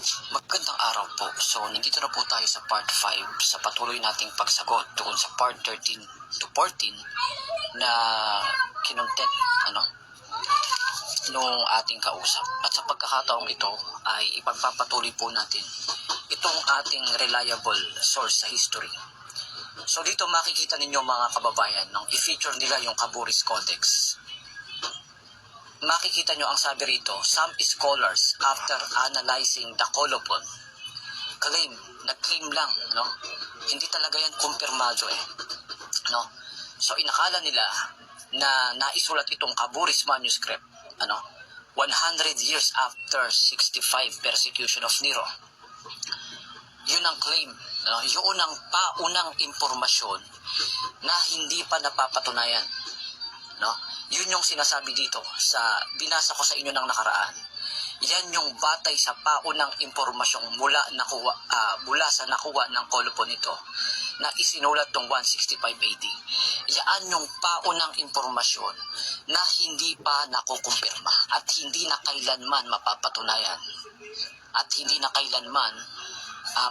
Magandang araw po. So, nandito na po tayo sa part 5 sa patuloy nating pagsagot doon sa part 13 to 14 na kinontent nung ating kausap. At sa pagkakataong ito ay ipagpapatuloy po natin itong ating reliable source sa history. So, dito makikita ninyo mga kababayan nung i-feature nila yung Caburis Codex. Makikita nyo ang sabi rito, some scholars after analyzing the colophon nag-claim lang, no? Hindi talaga yan kumpirmado no? So inakala nila na naisulat itong Caburis manuscript, 100 years after 65 persecution of Nero. Yun ang claim, yun ang paunang impormasyon na hindi pa napapatunayan, no? Yun yung sinasabi dito sa binasa ko sa inyo ng nakaraan. Yan yung batay sa paunang impormasyong mula sa nakuha ng colophon nito na isinulat ng 165 AD. Yan yung paunang impormasyon na hindi pa nakukumpirma at hindi na kailanman mapapatunayan at hindi na kailanman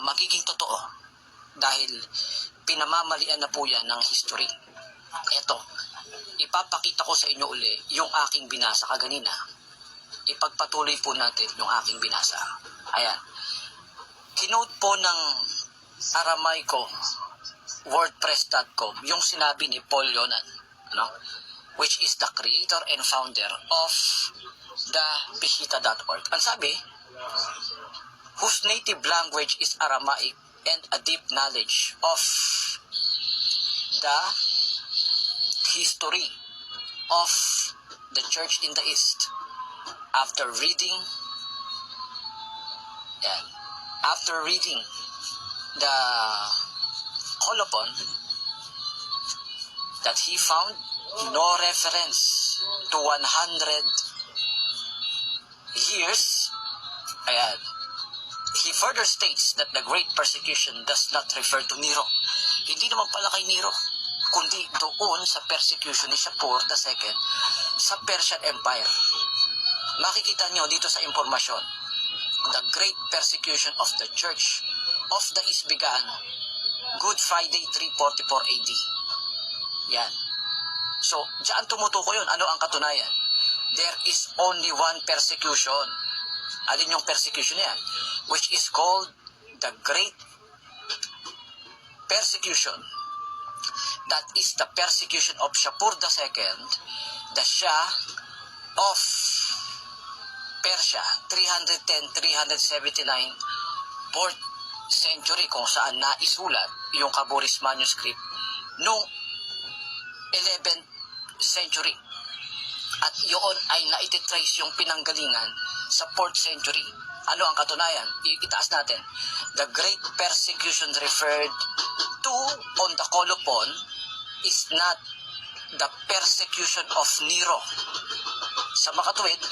magiging totoo dahil pinamamalian na po yan ng history. Ito, ipapakita ko sa inyo uli yung aking binasa kaganina. Ipagpatuloy po natin yung aking binasa. Ayan. Kinote po ng Aramaico wordpress.com yung sinabi ni Paul Yonan, which is the creator and founder of the Peshita.org. Ang sabi, whose native language is Aramaic and a deep knowledge of the history of the church in the East. After reading the colophon, that he found no reference to 100 years. He further states that the Great Persecution does not refer to Nero. Hindi naman pala kay Nero, kundi doon sa persecution ni Shapur II sa Persian Empire. Makikita nyo dito sa impormasyon, the Great Persecution of the Church of the East began Good Friday 344 AD. Yan. So, diyan tumutuko yun. Ano ang katunayan? There is only one persecution. Alin yung persecution niya? Which is called the Great Persecution. That is the persecution of Shapur II, the Shah of Persia, 310-379 4th century, kung saan naisulat yung Caburis manuscript noong 11th century. At yun ay naititrace yung pinanggalingan sa 4th century. Ano ang katunayan? Itaas natin. The Great Persecution referred to on the colophon is not the persecution of Nero. Sa makatuwid,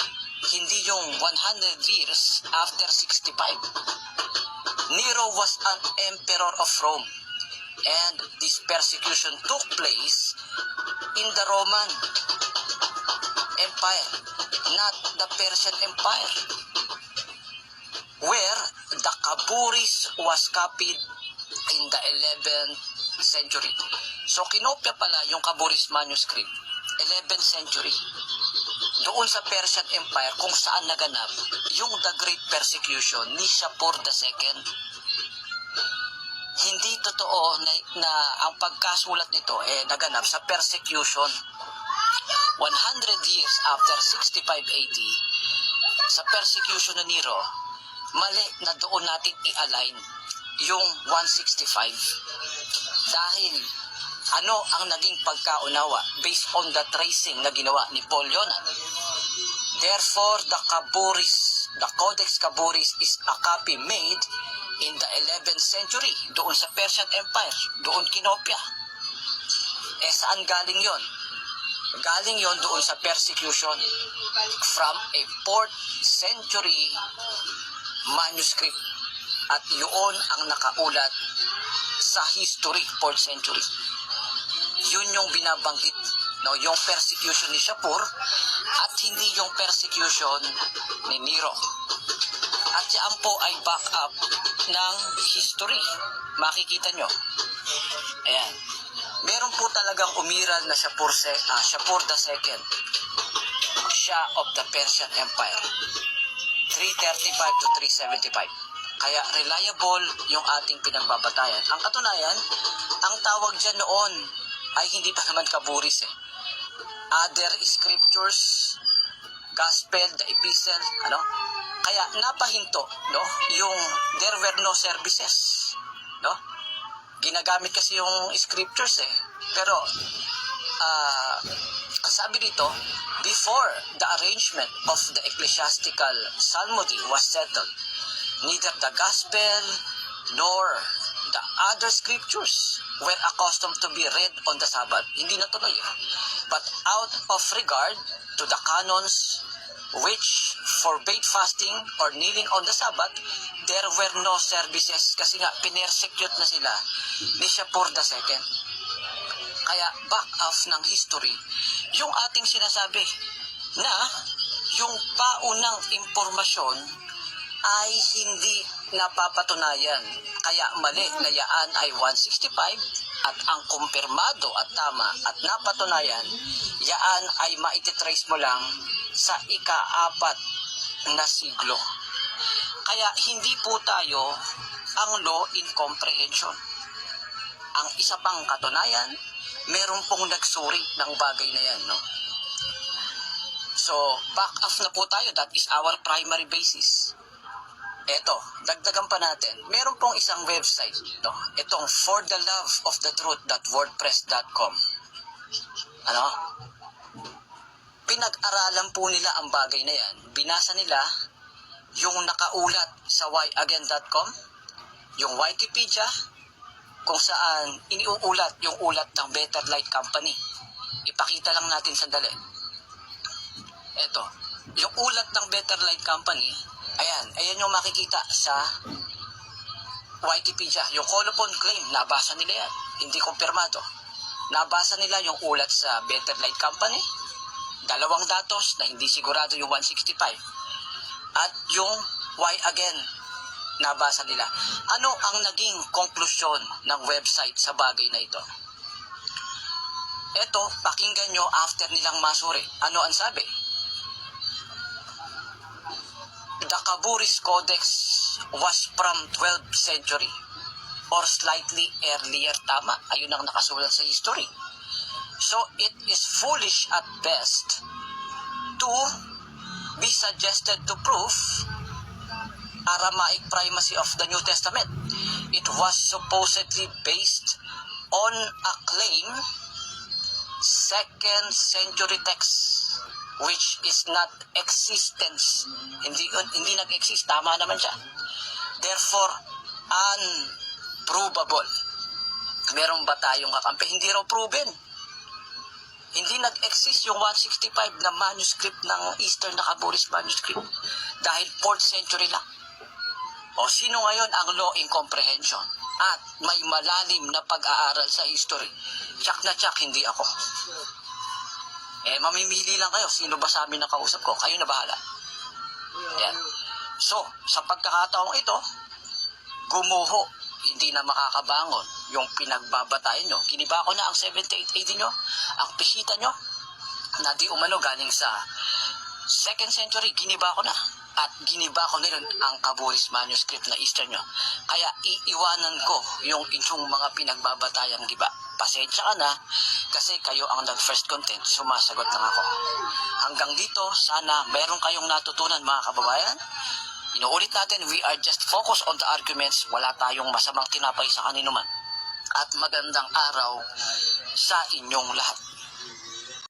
hindi yung 100 years after 65. Nero was an emperor of Rome, and this persecution took place in the Roman Empire, not the Persian Empire, where the Caburis was copied in the 11th century. So kinopya pala yung Caburis manuscript 11th century doon sa Persian Empire kung saan naganap yung the Great Persecution ni Shapur II. Hindi totoo na ang pagkasulat nito naganap sa persecution 100 years after 65 AD sa persecution ni Nero. Mali na doon natin i-align yung 165 dahil ano ang naging pagkaunawa based on the tracing na ginawa ni Paul Yonan. Therefore, the Codex Caburis is a copy made in the 11th century doon sa Persian Empire. Doon kinopya. Saan galing yon? Galing yon doon sa persecution from a 4th century manuscript. At yun ang nakaulat sa history 4th century. Yun yung binabanggit, yung persecution ni Shapur at hindi yung persecution ni Nero. At yan po ay backup ng history. Makikita nyo. Ayan. Meron po talagang umiral na Shapur II, Shah of the Persian Empire. 335 to 375. Kaya reliable yung ating pinagbabatayan. Ang katunayan, ang tawag dyan noon ay hindi pa naman kaburis eh. Other scriptures, gospel, the epistle, Kaya napahinto, no? Yung there were no services, no? Ginagamit kasi yung scriptures eh. Pero sabi dito, before the arrangement of the ecclesiastical psalmody was settled, neither the gospel nor the other scriptures were accustomed to be read on the Sabbath. Hindi natuloy eh. But out of regard to the canons which forbade fasting or kneeling on the Sabbath, there were no services kasi nga pinersecute na sila ni Shapur II. Kaya back off ng history, yung ating sinasabi na yung paunang impormasyon ay hindi napapatunayan. Kaya mali na yaan ay 165 at ang kumpirmado at tama at napatunayan, yaan ay maititrace mo lang sa ika-4 na siglo. Kaya hindi po tayo ang law in comprehension. Ang isa pang katunayan, meron pong nagsuri ng bagay na yan, no? So, back off na po tayo. That is our primary basis. Eto, dagdagan pa natin. Meron pong isang website, no? Itong fortheloveofthetruth.wordpress.com. Pinag-aralan po nila ang bagay na yan. Binasa nila yung nakaulat sa whyagain.com, yung Wikipedia, kung saan iniuulat yung ulat ng Better Light Company. Ipakita lang natin sandali. Eto, yung ulat ng Better Light Company, ayan yung makikita sa Wikipedia. Yung Colophon claim, nabasa nila yan. Hindi kumpirmado. Nabasa nila yung ulat sa Better Light Company, 2 datos na hindi sigurado yung 165, at yung Why Again, nabasa nila. Ano ang naging konklusyon ng website sa bagay na ito? Ito, pakinggan nyo after nilang masuri. Ano ang sabi? The Kaburis Codex was from 12th century or slightly earlier. Tama, ayun ang nakasulat sa history. So, it is foolish at best to be suggested to prove Aramaic primacy of the New Testament. It was supposedly based on a claim 2nd century text which is not existence. Hindi nag-exist. Tama naman siya. Therefore, unprovable. Meron ba tayong kakampi? Hindi raw proven. Hindi nag-exist yung 165 na manuscript ng Eastern na Kaburis manuscript dahil 4th century lang. O sino ngayon ang law in comprehension at may malalim na pag-aaral sa history? Tsak na tsak, hindi ako. Mamimili lang kayo. Sino ba sa amin na kausap ko? Kayo na bahala. Yan. So, sa pagkakataong ito, gumuho. Hindi na makakabangon yung pinagbabatayan nyo. Giniba ko na ang 78 AD nyo, ang pisita nyo, na di umano galing sa 2nd century, giniba ko na. At giniba ko na rin ang Kaburis manuscript na Eastern nyo. Kaya iiwanan ko yung inyong mga pinagbabatayang giba. Pasensya ka na, kasi kayo ang nag-first content, sumasagot lang ako. Hanggang dito, sana meron kayong natutunan mga kababayan. Inuulit natin, we are just focused on the arguments. Wala tayong masamang tinapay sa kanino man. At magandang araw sa inyong lahat.